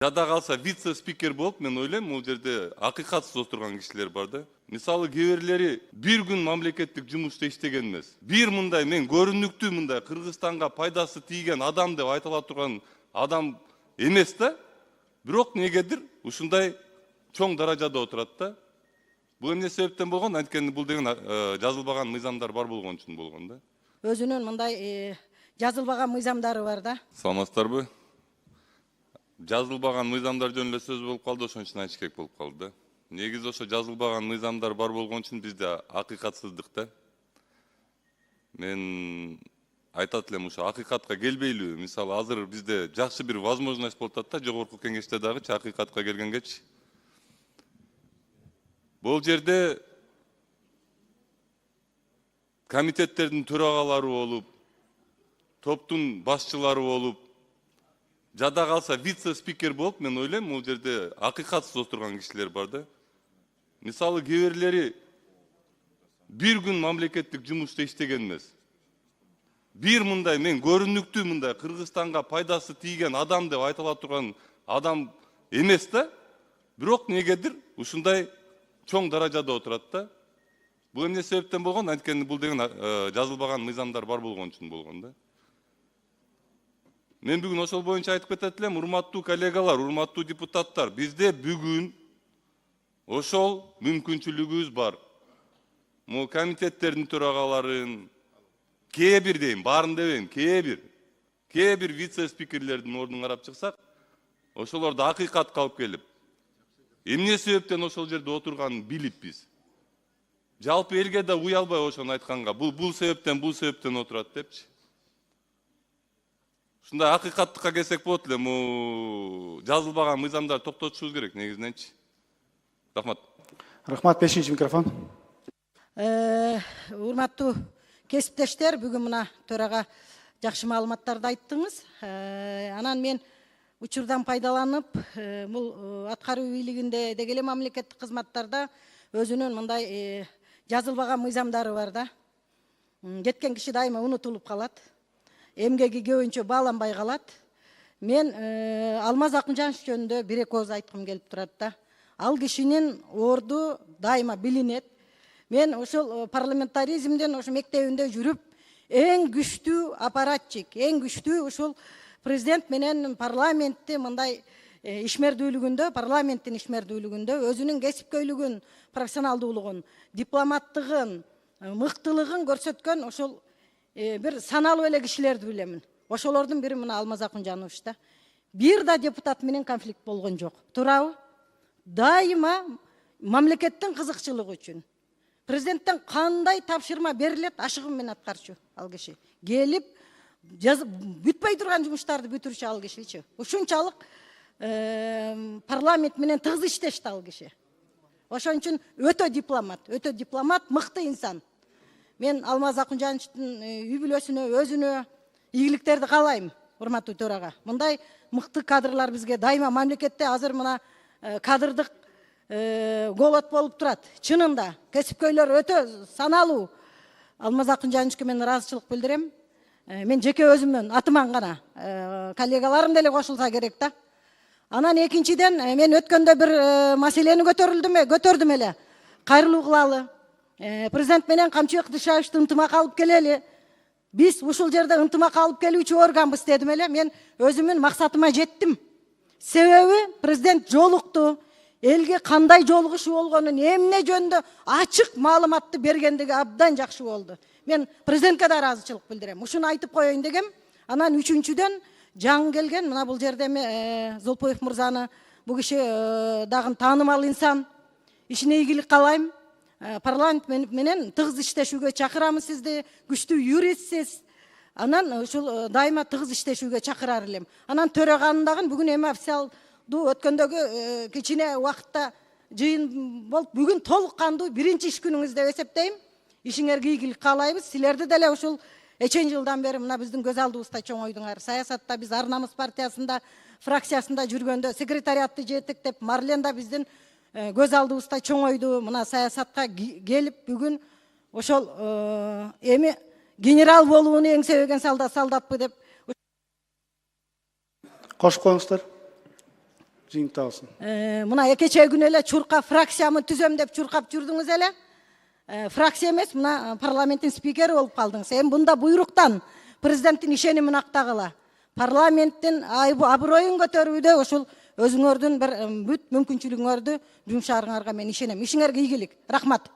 Жада калса вице-спикер болуп, мен ойлойм, бул жерде акыйкатсыз отурган кишилер бар да. Мисалы кээ бирлери бир күн мамлекеттик жумушта иштеген эмес. Бир мындай мен көрүнүктүү мындай Кыргызстанга пайдасы тийген адам деп айтыла турган адам эмес да. Бирок негедир ушундай чоң даражада отурат да. Бул эмне себептен болгон? Анткени бул деген жазылбаган мыйзамдар бар болгон үчүн болгон да. Өзүнүн мындай жазылбаган мыйзамдары бар да. Саламатсыздарбы? Жазылбаган мыйзамдар жөнүндө сөз болуп калды, ошон үчүн айтыш керек болуп калды да. Негизи ошо жазылбаган мыйзамдар бар болгон үчүн бизде акыйкатсыздык да. Мен айтат элем, ошо акыйкатка келбейлүү. Мисалы азыр бизде жакшы бир возможность болуп атат да, жогорку кеңеште дагычы акыйкатка келгенгечи. Бул жерде комитеттердин төрагалары болуп, топтун башчылары болуп, жада калса вице-спикер болуп, мен ойлойм, бул жерде акыйкатсыз отурган кишилер бар да. Мисалы кээ бирлери бир күн мамлекеттик жумушта иштеген эмес. Бир мындай мен көрүнүктүү мындай Кыргызстанга пайдасы тийген адам деп айтыла турган адам эмес да. Бирок негедир ушундай чоң даражада отурат да. Бул эмне себептен болгон? Анткени бул деген жазылбаган мыйзамдар бар болгон үчүн болгон да. Мен бүгүн ошол боюнча айтып кетет элем, урматтуу коллегалар, урматтуу депутаттар, бизде бүгүн ошол мүмкүнчүлүгүбүз бар. Могу комитеттердин төрагаларын, кээ бир дейм, баарын дебейм, кээ бир вице-спикерлердин ордун карап чыксак, ошолорду акыйкатка алып келип, эмне себептен ошол жерде отурганын билип биз. Жалпы элге да уялбай ошону айтканга, бул себептен отурат депчи. Ушундай акыйкаттыкка келсек болот эле, жазылбаган мыйзамдар токтотушубуз керек негизиненчи. Рахмат. Рахмат, 5-чи микрофон. Урматтуу кесиптештер, бүгүн мына төрага жакшы маалыматтарды айттыңыз. Анан мен учурдан пайдаланып, бул аткаруу бийлигинде деги эле мамлекеттик кызматтарда өзүнүн мындай жазылбаган мыйзамдары бар да. Кеткен киши дайыма унутулуп калат. Эмгеги көбүнчө бааланбай калат. Мен Алмаз Акынжанович жөнүндө бир-эки ооз айткым келип турат да. Ал кишинин орду дайыма билинет. Мен ошол парламентаризмден ошо мектебинде жүрүп, эң күчтүү аппаратчик, эң күчтүү ушул президент менен парламентти мындай ишмердүүлүгүндө, парламенттин ишмердүүлүгүндө өзүнүн кесипкөйлүгүн, профессионалдуулугун, дипломаттыгын, мыктылыгын көрсөткөн ошол бир саналуу эле кишилерди билемин. Ошолордун бири мына Алмаз Акынжанович да. Бир да депутат менен конфликт болгон жок. Туурабы? Дайыма мамлекеттин кызыкчылыгы үчүн, президенттен кандай тапшырма берилет, ашыгым менен аткарчу ал киши. Келип, бүтпөй турган жумуштарды бүтүрчү ал кишичи. Ушунчалык парламент менен тыгыз иштешти ал киши. Ошон үчүн өтө дипломат, мыкты инсан. Мен Алмаз Акынжановичтин үй бүлөсүнө, өзүнө ийгиликтерди каалайм, урматтуу төрага. Мындай мыкты кадрлар бизге дайыма мамлекетте азыр мына кадрдык голод болуп турат. Чынында кесипкөйлөр өтө саналуу. Алмаз Акынжановичке мен ыраазычылык билдирем. Мен жеке өзүмдөн атыман гана, коллегаларым деле кошулса керек да. Анан экинчиден мен өткөндө бир маселени көтөрдүм эле. Кайрылуу кылалы. Президент менен Камчыбек Дышаевичти ынтымак алып келели. Биз ушул жерде ынтымак алып келүүчү органбыз дедим эле. Мен өзүмдүн максатыма жеттим. Себеби президент жолукту. Элге кандай жолугушу болгонун, эмне жөнүндө ачык маалыматты бергендиги абдан жакшы болду. Мен президентке да ыраазычылык билдирем. Ушуну айтып коеюн дегем. Анан үчүнчүдөн жаңы келген, мына бул жерде Золпоев мырзаны, бул киши дагы таанымал инсан. Ишине ийгилик каалайм. Парламент менен тыгыз иштешүүгө чакырамын сизди, күчтүү юристсиз. Анан ушул дайыма тыгыз иштешүүгө чакырар элем. Анан төраганын дагы бүгүн эми официалдуу өткөндөгү кичине убакытта жыйын болуп, бүгүн толук кандуу биринчи иш күнүңүз деп эсептейм. Ишиңерге ийгилик каалайбыз. Силерди деле ушул эчен жылдан бери мына биздин көз алдыбызда чоңойдуңар. Саясатта биз Ар намыс партиясында, фракциясында жүргөндө секретариатты жетектеп, Марлен да биздин көз алдыбызда чоңойду. Мына саясатка келип бүгүн ошол эми генерал болууну эңсебеген солдатпы деп. Кошуп коюңуздар. жыйынтыгыбыз. Мына кечээ күнү эле чуркап фракциямы түзөм деп чуркап жүрдүңүз эле. Фракция эмес, мына парламенттин спикери болуп калдыңыз. Эми бунда буйруктан президенттин ишенимин актагыла. Парламенттин аброюн көтөрүүдө ушул өзүңөрдүн бир бүт мүмкүнчүлүгүңөрдү жумшаарыңарга мен ишенем. Ишиңерге ийгилик. Рахмат.